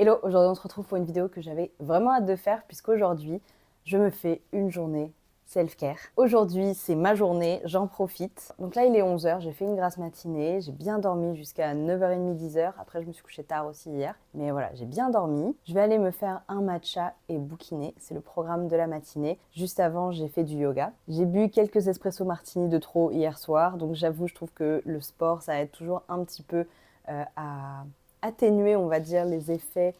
Hello, aujourd'hui on se retrouve pour une vidéo que j'avais vraiment hâte de faire puisqu'aujourd'hui je me fais une journée self-care. Aujourd'hui c'est ma journée, j'en profite. Donc là il est 11 h, j'ai fait une grasse matinée, j'ai bien dormi jusqu'à 9h30, 10 h. Après je me suis couchée tard aussi hier, mais voilà, j'ai bien dormi. Je vais aller me faire un matcha et bouquiner, c'est le programme de la matinée. Juste avant j'ai fait du yoga. J'ai bu quelques espresso martini de trop hier soir, donc j'avoue je trouve que le sport ça aide toujours un petit peu à atténuer, on va dire, les effets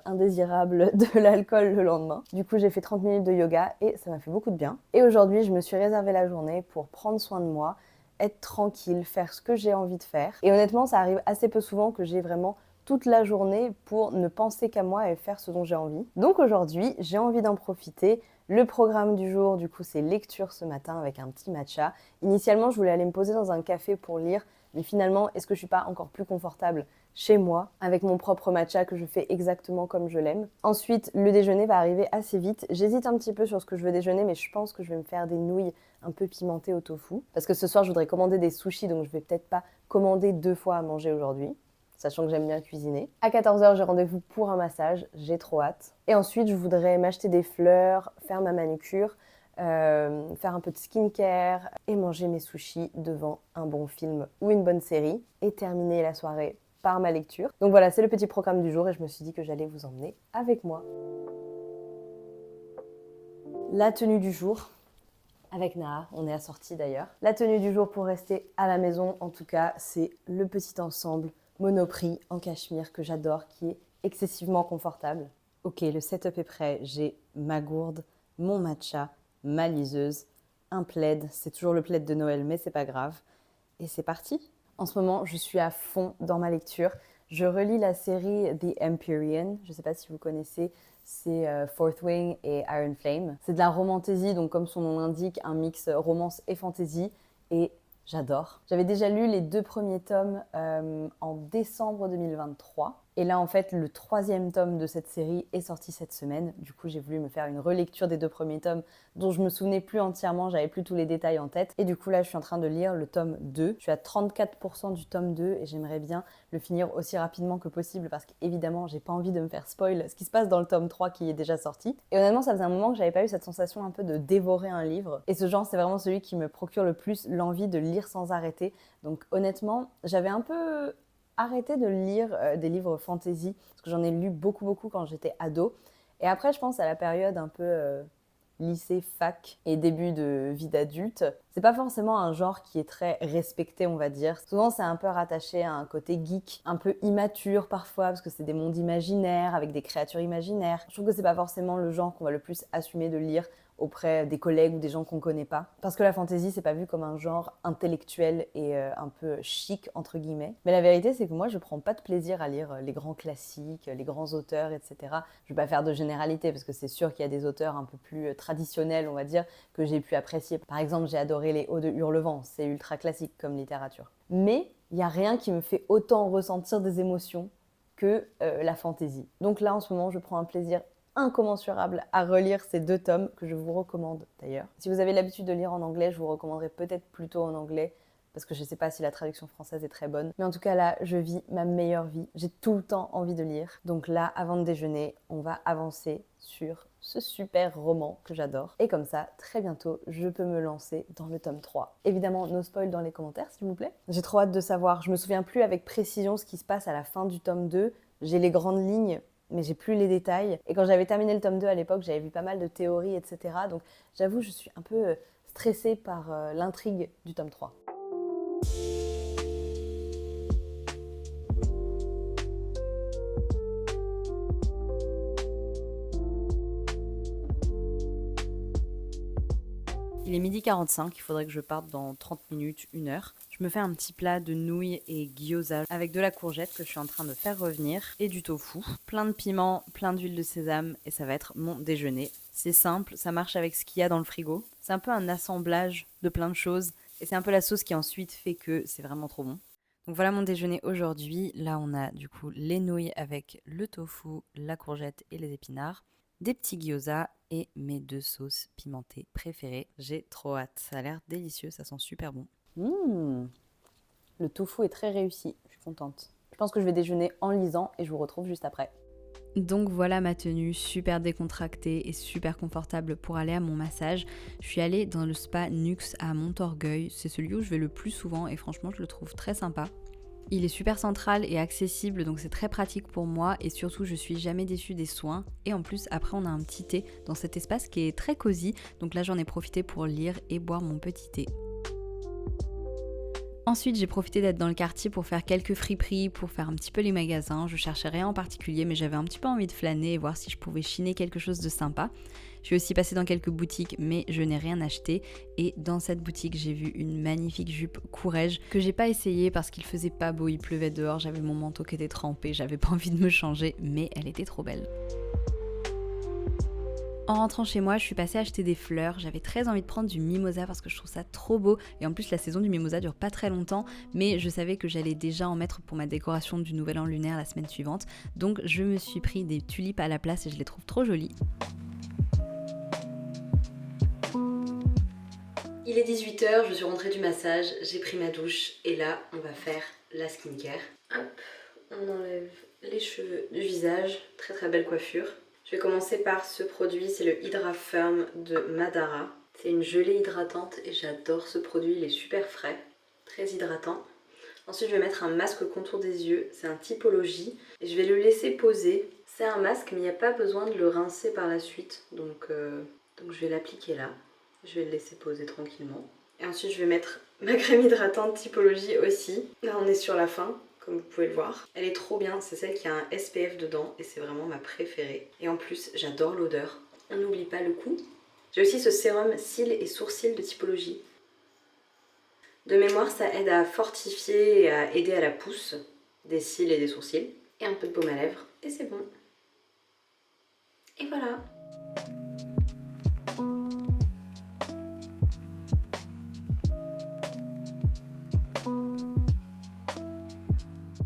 indésirables de l'alcool le lendemain. Du coup, j'ai fait 30 minutes de yoga et ça m'a fait beaucoup de bien. Et aujourd'hui, je me suis réservé la journée pour prendre soin de moi, être tranquille, faire ce que j'ai envie de faire. Et honnêtement, ça arrive assez peu souvent que j'ai vraiment toute la journée pour ne penser qu'à moi et faire ce dont j'ai envie. Donc aujourd'hui, j'ai envie d'en profiter. Le programme du jour, du coup, c'est lecture ce matin avec un petit matcha. Initialement, je voulais aller me poser dans un café pour lire, mais finalement, est-ce que je suis pas encore plus confortable chez moi avec mon propre matcha que je fais exactement comme je l'aime? Ensuite, le déjeuner va arriver assez vite. J'hésite un petit peu sur ce que je veux déjeuner, mais je pense que je vais me faire des nouilles un peu pimentées au tofu. Parce que ce soir, je voudrais commander des sushis, donc je vais peut-être pas commander 2 fois à manger aujourd'hui, sachant que j'aime bien cuisiner. À 14 h, j'ai rendez-vous pour un massage, j'ai trop hâte. Et ensuite, je voudrais m'acheter des fleurs, faire ma manucure, faire un peu de skincare et manger mes sushis devant un bon film ou une bonne série et terminer la soirée par ma lecture. Donc voilà, c'est le petit programme du jour et je me suis dit que j'allais vous emmener avec moi. La tenue du jour, avec Naha, on est assortis d'ailleurs. La tenue du jour pour rester à la maison, en tout cas, c'est le petit ensemble Monoprix en cachemire que j'adore, qui est excessivement confortable. Ok, le setup est prêt. J'ai ma gourde, mon matcha, ma liseuse, un plaid. C'est toujours le plaid de Noël, mais c'est pas grave. Et c'est parti. En ce moment, je suis à fond dans ma lecture. Je relis la série The Empyrean. Je ne sais pas si vous connaissez, c'est Fourth Wing et Iron Flame. C'est de la romantasy, donc comme son nom l'indique, un mix romance et fantasy. Et j'adore. J'avais déjà lu les 2 premiers tomes en décembre 2023. Et là, en fait, le 3e tome de cette série est sorti cette semaine. Du coup, j'ai voulu me faire une relecture des 2 premiers tomes dont je me souvenais plus entièrement, j'avais plus tous les détails en tête. Et du coup, là, je suis en train de lire le tome 2. Je suis à 34% du tome 2 et j'aimerais bien le finir aussi rapidement que possible parce qu'évidemment, j'ai pas envie de me faire spoil ce qui se passe dans le tome 3 qui est déjà sorti. Et honnêtement, ça faisait un moment que j'avais pas eu cette sensation un peu de dévorer un livre. Et ce genre, c'est vraiment celui qui me procure le plus l'envie de lire sans arrêter. Donc honnêtement, j'avais un peu arrêté de lire des livres fantasy parce que j'en ai lu beaucoup quand j'étais ado. Et après, je pense à la période un peu lycée, fac et début de vie d'adulte. C'est pas forcément un genre qui est très respecté, on va dire. Souvent, c'est un peu rattaché à un côté geek, un peu immature parfois, parce que c'est des mondes imaginaires avec des créatures imaginaires. Je trouve que c'est pas forcément le genre qu'on va le plus assumer de lire auprès des collègues ou des gens qu'on connaît pas. Parce que la fantasy, c'est pas vu comme un genre intellectuel et un peu chic, entre guillemets. Mais la vérité, c'est que moi, je prends pas de plaisir à lire les grands classiques, les grands auteurs, etc. Je vais pas faire de généralité, parce que c'est sûr qu'il y a des auteurs un peu plus traditionnels, on va dire, que j'ai pu apprécier. Par exemple, j'ai adoré les Odes de Hurlevent, c'est ultra classique comme littérature. Mais il n'y a rien qui me fait autant ressentir des émotions que la fantasy. Donc là, en ce moment, je prends un plaisir incommensurable à relire ces 2 tomes que je vous recommande d'ailleurs. Si vous avez l'habitude de lire en anglais, je vous recommanderais peut-être plutôt en anglais parce que je ne sais pas si la traduction française est très bonne. Mais en tout cas là, je vis ma meilleure vie. J'ai tout le temps envie de lire. Donc là, avant de déjeuner, on va avancer sur ce super roman que j'adore. Et comme ça, très bientôt, je peux me lancer dans le tome 3. Évidemment, no spoil dans les commentaires, s'il vous plaît. J'ai trop hâte de savoir. Je me souviens plus avec précision ce qui se passe à la fin du tome 2. J'ai les grandes lignes, mais j'ai plus les détails. Et quand j'avais terminé le tome 2 à l'époque, j'avais vu pas mal de théories, etc. Donc j'avoue, je suis un peu stressée par l'intrigue du tome 3. Il est 12h45, il faudrait que je parte dans 30 minutes, 1 heure. Je me fais un petit plat de nouilles et gyoza avec de la courgette que je suis en train de faire revenir et du tofu. Plein de piment, plein d'huile de sésame et ça va être mon déjeuner. C'est simple, ça marche avec ce qu'il y a dans le frigo. C'est un peu un assemblage de plein de choses et c'est un peu la sauce qui ensuite fait que c'est vraiment trop bon. Donc voilà mon déjeuner aujourd'hui. Là on a du coup les nouilles avec le tofu, la courgette et les épinards, des petits gyoza et mes 2 sauces pimentées préférées. J'ai trop hâte, ça a l'air délicieux, ça sent super bon. Le tofu est très réussi, je suis contente. Je pense que je vais déjeuner en lisant et je vous retrouve juste après. Donc voilà ma tenue, super décontractée et super confortable pour aller à mon massage. Je suis allée dans le spa Nux à Montorgueil, c'est celui où je vais le plus souvent et franchement je le trouve très sympa. Il est super central et accessible, donc c'est très pratique pour moi et surtout je suis jamais déçue des soins. Et en plus après on a un petit thé dans cet espace qui est très cosy, donc là j'en ai profité pour lire et boire mon petit thé. Ensuite, j'ai profité d'être dans le quartier pour faire quelques friperies, pour faire un petit peu les magasins. Je cherchais rien en particulier, mais j'avais un petit peu envie de flâner et voir si je pouvais chiner quelque chose de sympa. Je suis aussi passée dans quelques boutiques, mais je n'ai rien acheté. Et dans cette boutique, j'ai vu une magnifique jupe Courrèges que j'ai pas essayée parce qu'il faisait pas beau, il pleuvait dehors, j'avais mon manteau qui était trempé, j'avais pas envie de me changer, mais elle était trop belle. En rentrant chez moi, je suis passée acheter des fleurs. J'avais très envie de prendre du mimosa parce que je trouve ça trop beau. Et en plus, la saison du mimosa dure pas très longtemps, mais je savais que j'allais déjà en mettre pour ma décoration du nouvel an lunaire la semaine suivante. Donc je me suis pris des tulipes à la place et je les trouve trop jolies. Il est 18h, je suis rentrée du massage, j'ai pris ma douche et là, on va faire la skincare. Hop, on enlève les cheveux du visage, très très belle coiffure. Je vais commencer par ce produit, c'est le Hydra Firm de Madara. C'est une gelée hydratante et j'adore ce produit, il est super frais, très hydratant. Ensuite je vais mettre un masque contour des yeux, c'est un typologie et je vais le laisser poser. C'est un masque mais il n'y a pas besoin de le rincer par la suite, donc je vais l'appliquer là. Je vais le laisser poser tranquillement. Et ensuite je vais mettre ma crème hydratante typologie aussi. Là on est sur la fin, comme vous pouvez le voir. Elle est trop bien, c'est celle qui a un SPF dedans et c'est vraiment ma préférée. Et en plus j'adore l'odeur. On n'oublie pas le coup. J'ai aussi ce sérum cils et sourcils de typologie. De mémoire ça aide à fortifier et à aider à la pousse des cils et des sourcils. Et un peu de baume à lèvres et c'est bon. Et voilà.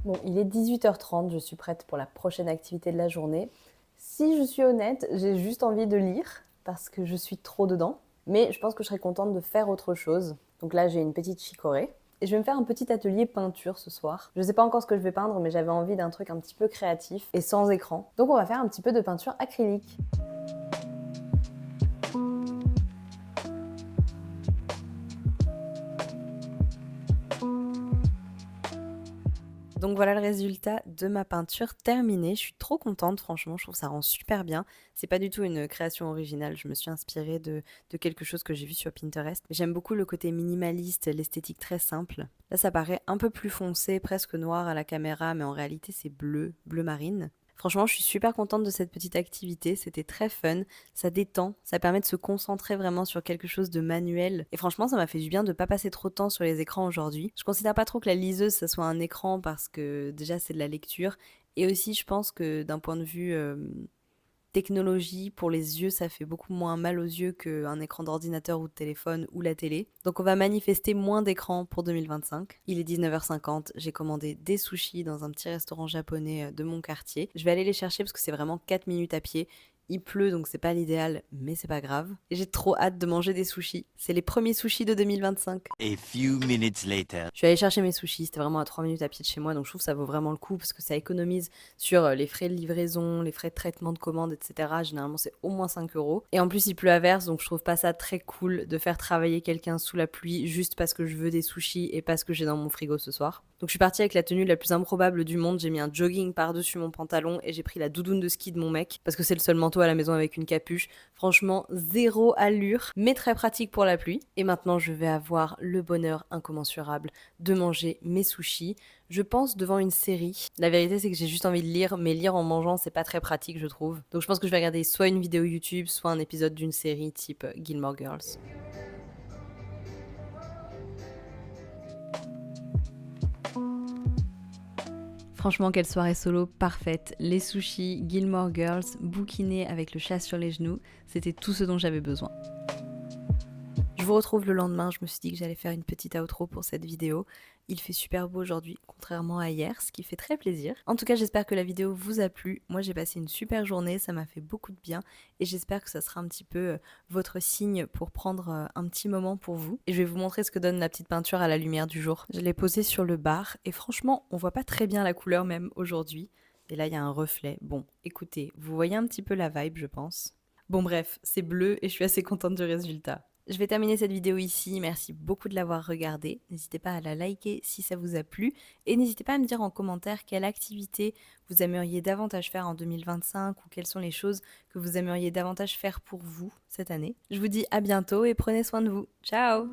Bon, il est 18h30, je suis prête pour la prochaine activité de la journée. Si je suis honnête, j'ai juste envie de lire parce que je suis trop dedans. Mais je pense que je serais contente de faire autre chose. Donc là, j'ai une petite chicorée. Et je vais me faire un petit atelier peinture ce soir. Je ne sais pas encore ce que je vais peindre, mais j'avais envie d'un truc un petit peu créatif et sans écran. Donc on va faire un petit peu de peinture acrylique. Donc voilà le résultat de ma peinture terminée. Je suis trop contente, franchement, je trouve que ça rend super bien. C'est pas du tout une création originale, je me suis inspirée de quelque chose que j'ai vu sur Pinterest. Mais j'aime beaucoup le côté minimaliste, l'esthétique très simple. Là, ça paraît un peu plus foncé, presque noir à la caméra, mais en réalité, c'est bleu, bleu marine. Franchement, je suis super contente de cette petite activité, c'était très fun, ça détend, ça permet de se concentrer vraiment sur quelque chose de manuel. Et franchement, ça m'a fait du bien de pas passer trop de temps sur les écrans aujourd'hui. Je considère pas trop que la liseuse, ça soit un écran parce que déjà c'est de la lecture. Et aussi, je pense que d'un point de vue technologie, pour les yeux, ça fait beaucoup moins mal aux yeux qu'un écran d'ordinateur ou de téléphone ou la télé. Donc on va manifester moins d'écran pour 2025. Il est 19h50, j'ai commandé des sushis dans un petit restaurant japonais de mon quartier. Je vais aller les chercher parce que c'est vraiment 4 minutes à pied. Il pleut donc c'est pas l'idéal, mais c'est pas grave. Et j'ai trop hâte de manger des sushis. C'est les premiers sushis de 2025. A few minutes later. Je suis allée chercher mes sushis, c'était vraiment à 3 minutes à pied de chez moi, donc je trouve que ça vaut vraiment le coup parce que ça économise sur les frais de livraison, les frais de traitement de commande, etc. Généralement, c'est au moins 5 euros. Et en plus, il pleut à verse, donc je trouve pas ça très cool de faire travailler quelqu'un sous la pluie juste parce que je veux des sushis et parce que j'ai dans mon frigo ce soir. Donc je suis partie avec la tenue la plus improbable du monde, j'ai mis un jogging par-dessus mon pantalon et j'ai pris la doudoune de ski de mon mec parce que c'est le seul manteau à la maison avec une capuche. Franchement, zéro allure, mais très pratique pour la pluie. Et maintenant, je vais avoir le bonheur incommensurable de manger mes sushis. Je pense devant une série. La vérité, c'est que j'ai juste envie de lire, mais lire en mangeant, c'est pas très pratique, je trouve. Donc je pense que je vais regarder soit une vidéo YouTube, soit un épisode d'une série type Gilmore Girls. Franchement, quelle soirée solo parfaite. Les sushis, Gilmore Girls, bouquiner avec le chat sur les genoux, c'était tout ce dont j'avais besoin. Je vous retrouve le lendemain, je me suis dit que j'allais faire une petite outro pour cette vidéo. Il fait super beau aujourd'hui, contrairement à hier, ce qui fait très plaisir. En tout cas, j'espère que la vidéo vous a plu. Moi, j'ai passé une super journée, ça m'a fait beaucoup de bien. Et j'espère que ça sera un petit peu votre signe pour prendre un petit moment pour vous. Et je vais vous montrer ce que donne la petite peinture à la lumière du jour. Je l'ai posée sur le bar et franchement, on voit pas très bien la couleur même aujourd'hui. Et là, il y a un reflet. Bon, écoutez, vous voyez un petit peu la vibe, je pense. Bon bref, c'est bleu et je suis assez contente du résultat. Je vais terminer cette vidéo ici, merci beaucoup de l'avoir regardée. N'hésitez pas à la liker si ça vous a plu et n'hésitez pas à me dire en commentaire quelle activité vous aimeriez davantage faire en 2025 ou quelles sont les choses que vous aimeriez davantage faire pour vous cette année. Je vous dis à bientôt et prenez soin de vous. Ciao!